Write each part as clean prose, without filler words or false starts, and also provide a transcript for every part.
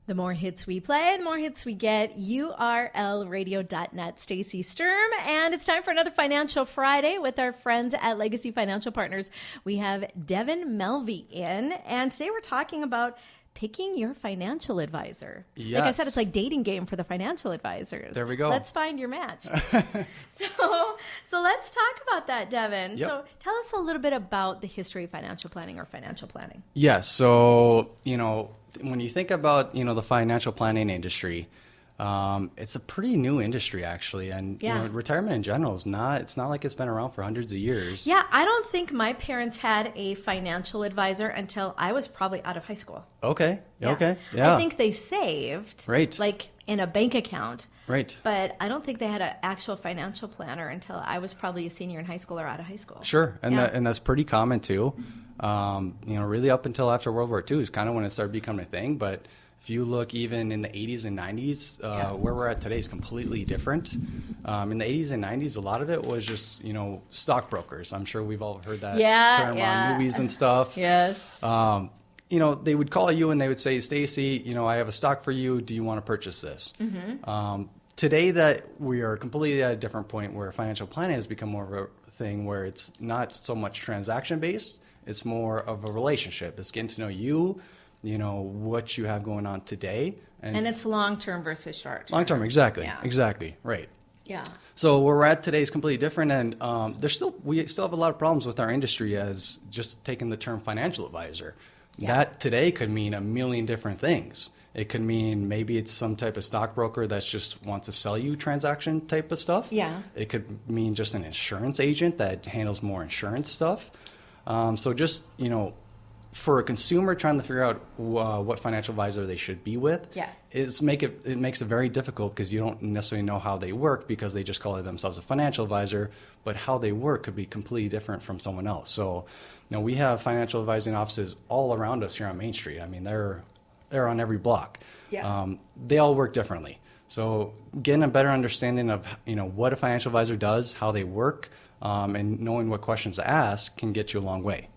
The more hits we play, the more hits we get. URLradio.net, Stacey Sturm. And it's time for another Financial Friday with our friends at Legacy Financial Partners. We have Devin Melvey in, and today we're talking about picking your financial advisor. Yes. Like I said, it's like dating game for the financial advisors. There we go. Let's find your match. So let's talk about that, Devin. Yep. So tell us a little bit about the history of financial planning or financial planning. Yes. So, when you think about, the financial planning industry, it's a pretty new industry, actually. And, retirement in general it's not like it's been around for hundreds of years. Yeah, I don't think my parents had a financial advisor until I was probably out of high school. Okay. Yeah. Okay. Yeah. I think they saved, Right. like in a bank account. Right. But I don't think they had an actual financial planner until I was probably a senior in high school or out of high school. Sure. And that's pretty common too. Really up until after World War II is kind of when it started becoming a thing. But if you look even in the 80s and 90s, where we're at today is completely different. In the 80s and 90s, a lot of it was just, stockbrokers. I'm sure we've all heard that term on movies and stuff. Yes. They would call you and they would say, Stacey, I have a stock for you. Do you want to purchase this? Mm-hmm. Today that we are completely at a different point where financial planning has become more of a thing where it's not so much transaction based. It's more of a relationship. It's getting to know you, what you have going on today. And it's long-term versus short-term. Long-term, exactly. Yeah. Exactly, right. Yeah. So where we're at today is completely different, and we still have a lot of problems with our industry as just taking the term financial advisor. Yeah. That today could mean a million different things. It could mean maybe it's some type of stockbroker that just wants to sell you transaction type of stuff. Yeah. It could mean just an insurance agent that handles more insurance stuff. So just, for a consumer trying to figure out what financial advisor they should be with, it makes it very difficult because you don't necessarily know how they work because they just call themselves a financial advisor, but how they work could be completely different from someone else. So, we have financial advising offices all around us here on Main Street. I mean, they're on every block. Yeah. They all work differently. So getting a better understanding of, what a financial advisor does, how they work, and knowing what questions to ask can get you a long way.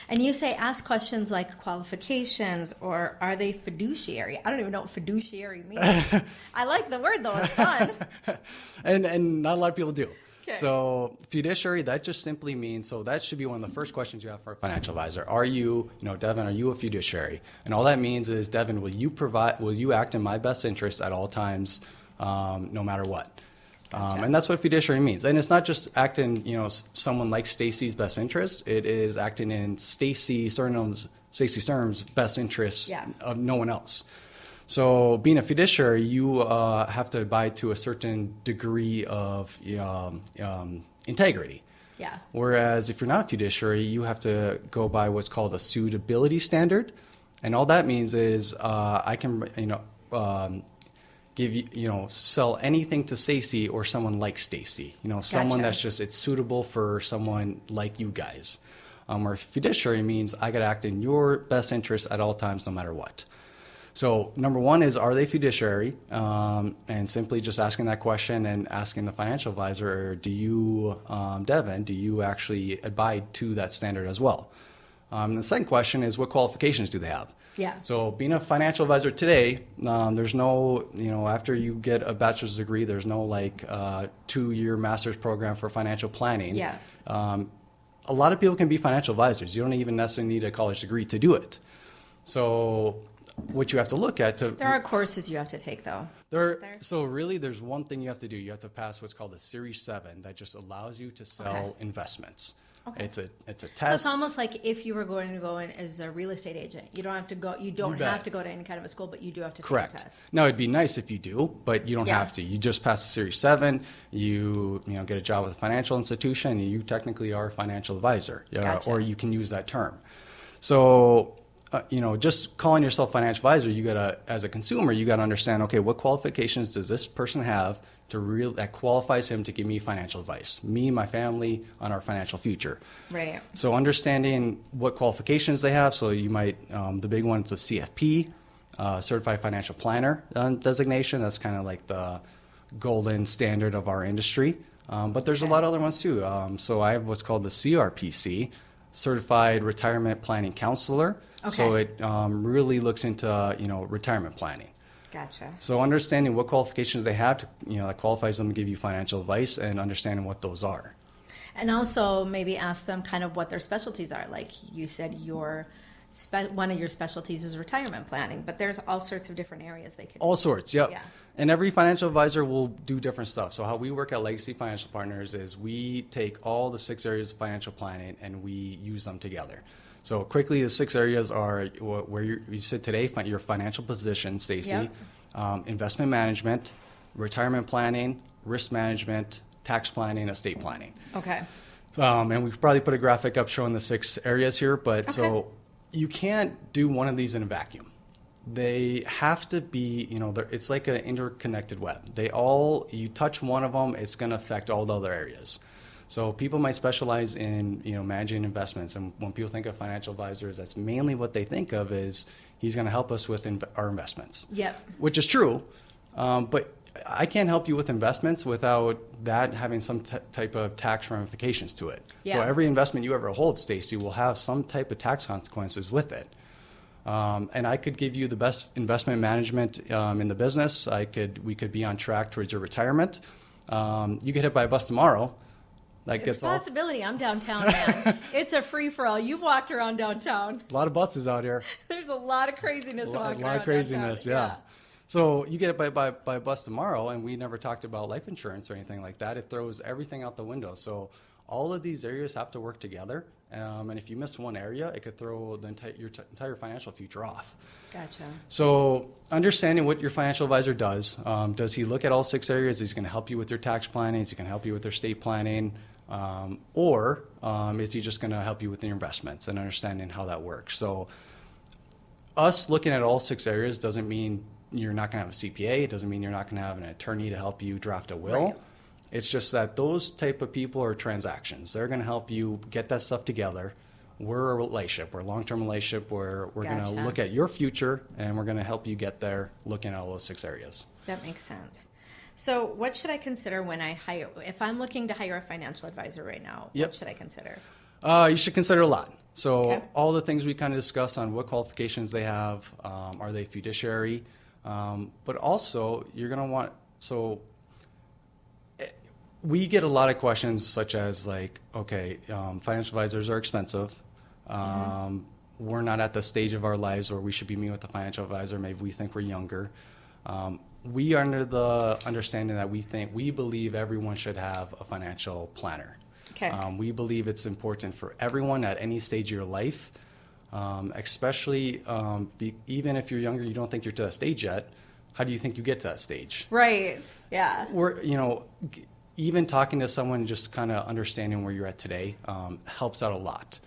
And you say ask questions like qualifications or are they fiduciary? I don't even know what fiduciary means. I like the word though, it's fun. and not a lot of people do. Okay. So fiduciary, that just simply means, so that should be one of the first questions you have for a financial advisor. Are you, Devin, are you a fiduciary? And all that means is, Devin, will you act in my best interest at all times, no matter what? Gotcha. And that's what fiduciary means. And it's not just acting, someone like Stacey's best interest. It is acting in Stacey Sturm's best interest of no one else. So being a fiduciary, you have to abide to a certain degree of integrity. Yeah. Whereas if you're not a fiduciary, you have to go by what's called a suitability standard. And all that means is I can, give you, sell anything to Stacey or someone like Stacey, someone Gotcha. that's just, it's suitable for someone like you guys. Or fiduciary means I got to act in your best interest at all times, no matter what. So number one is, are they fiduciary? And simply just asking that question and asking the financial advisor, do you, Devin, do you actually abide to that standard as well? The second question is, what qualifications do they have? Yeah. So being a financial advisor today, there's no, after you get a bachelor's degree, there's no 2-year master's program for financial planning. Yeah. A lot of people can be financial advisors. You don't even necessarily need a college degree to do it. So what you have to look at There are courses you have to take though. So really there's one thing you have to do. You have to pass what's called a Series 7 that just allows you to sell investments. Okay. It's a test. So it's almost like if you were going to go in as a real estate agent. You don't have to go. You don't bet. have to go to any kind of a school, but you do have to Correct. take a test. Now it'd be nice if you do, but you don't Yeah. have to. You just pass the Series 7. You get a job with a financial institution. And you technically are a financial advisor, Gotcha. or you can use that term. So. Just calling yourself financial advisor, you gotta, as a consumer, you gotta understand, okay, what qualifications does this person have that qualifies him to give me financial advice, me, my family, on our financial future. Right. So understanding what qualifications they have. So you might, the big one is a CFP, Certified Financial Planner designation. That's kind of like the golden standard of our industry. But there's a lot of other ones too. So I have what's called the CRPC. certified retirement planning counselor. Okay. So it really looks into, retirement planning. Gotcha. So understanding what qualifications they have, that qualifies them to give you financial advice, and understanding what those are. And also maybe ask them kind of what their specialties are. Like you said, one of your specialties is retirement planning, but there's all sorts of different areas they could. All sorts, yep. Yeah. And every financial advisor will do different stuff. So how we work at Legacy Financial Partners is we take all the 6 areas of financial planning and we use them together. So quickly, the 6 areas are where you sit today, your financial position, Stacy, yep. Investment management, retirement planning, risk management, tax planning, estate planning. Okay. And we've probably put a graphic up showing the 6 areas here, but okay. So you can't do one of these in a vacuum. They have to be, it's like an interconnected web. You touch one of them, it's going to affect all the other areas. So people might specialize in, managing investments. And when people think of financial advisors, that's mainly what they think of is he's going to help us with our investments. Yep. Which is true. But I can't help you with investments without that having some type of tax ramifications to it. Yeah. So every investment you ever hold, Stacy, will have some type of tax consequences with it. And I could give you the best investment management in the business. We could be on track towards your retirement. You get hit by a bus tomorrow. It's a possibility. I'm downtown, man. It's a free-for-all. You've walked around downtown. A lot of buses out here. There's a lot of craziness walking around. A lot of craziness, downtown. yeah. So you get hit by a bus tomorrow, and we never talked about life insurance or anything like that. It throws everything out the window. So all of these areas have to work together. And if you miss one area, it could throw your entire financial future off. Gotcha. So understanding what your financial advisor does he look at all 6 areas? He's going to help you with your tax planning. Is he going to help you with your estate planning? Or is he just going to help you with your investments and understanding how that works? So us looking at all 6 areas doesn't mean you're not going to have a CPA. It doesn't mean you're not going to have an attorney to help you draft a will. Right. It's just that those type of people are transactions. They're going to help you get that stuff together. We're a relationship. We're a long-term relationship where we're Gotcha. going to look at your future, and we're going to help you get there looking at all those 6 areas. That makes sense. So what should I consider when if I'm looking to hire a financial advisor right now, Yep. What should I consider? You should consider a lot. So Okay. all the things we kind of discussed on what qualifications they have, are they fiduciary? But also you're going to want, we get a lot of questions such as like, okay, financial advisors are expensive. We're not at the stage of our lives where we should be meeting with a financial advisor. Maybe we think we're younger. We are under the understanding that we believe everyone should have a financial planner. Okay. We believe it's important for everyone at any stage of your life, especially even if you're younger, you don't think you're to that stage yet. How do you think you get to that stage? Right. Yeah. Even talking to someone, just kind of understanding where you're at today helps out a lot.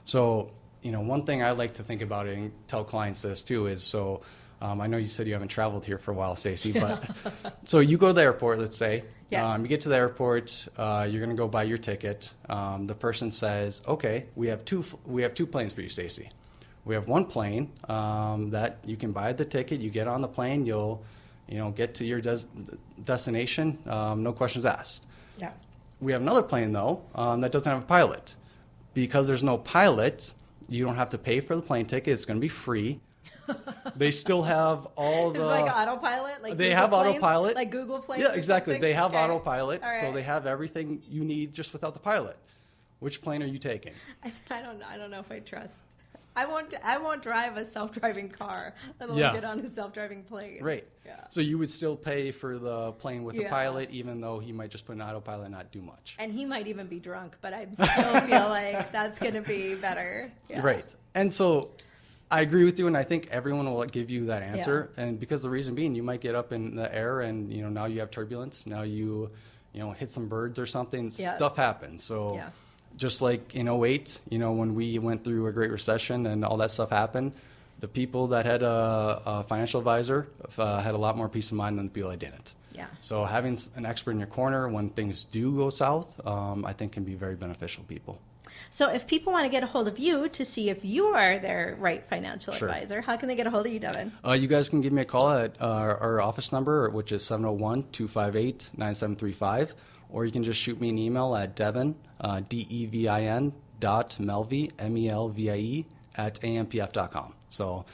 So, one thing I like to think about and tell clients this too is, I know you said you haven't traveled here for a while, Stacey, but so you go to the airport, let's say. Yeah. You get to the airport, you're going to go buy your ticket. The person says, okay, we have two planes for you, Stacey. We have one plane that you can buy the ticket, you get on the plane, you'll get to your destination, no questions asked. Yeah. We have another plane, though, that doesn't have a pilot. Because there's no pilot, you don't have to pay for the plane ticket. It's going to be free. They still have all the... It's like autopilot? Like they Google have planes? autopilot. Like Google planes? Yeah, exactly. Something? They have Okay. autopilot, All right. so they have everything you need just without the pilot. Which plane are you taking? I don't know if I trust. I won't drive a self-driving car, let alone Yeah. get on a self-driving plane. Right. Yeah. So you would still pay for the plane with the pilot, even though he might just put an autopilot and not do much. And he might even be drunk, but I still feel like that's going to be better. Yeah. Right. And so I agree with you, and I think everyone will give you that answer. Yeah. And because the reason being, you might get up in the air and, now you have turbulence. Now you hit some birds or something. Yeah. Stuff happens. So just like in 2008, when we went through a great recession and all that stuff happened, the people that had a financial advisor had a lot more peace of mind than the people that didn't. Yeah. So having an expert in your corner when things do go south, I think can be very beneficial to people. So if people want to get a hold of you to see if you are their right financial Sure. advisor, how can they get a hold of you, Devin? You guys can give me a call at our office number, which is 701-258-9735, or you can just shoot me an email at Devin, devin.melvie, MELVIE, at ampf.com. So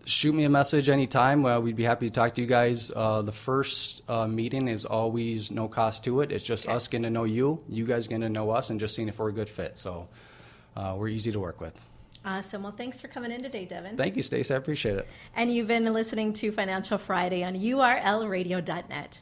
shoot me a message anytime. We'd be happy to talk to you guys. The first meeting is always no cost to it. It's just us getting to know you guys getting to know us, and just seeing if we're a good fit. So we're easy to work with. Awesome. Well, thanks for coming in today, Devin. Thank you, Stacey. I appreciate it. And you've been listening to Financial Friday on urlradio.net.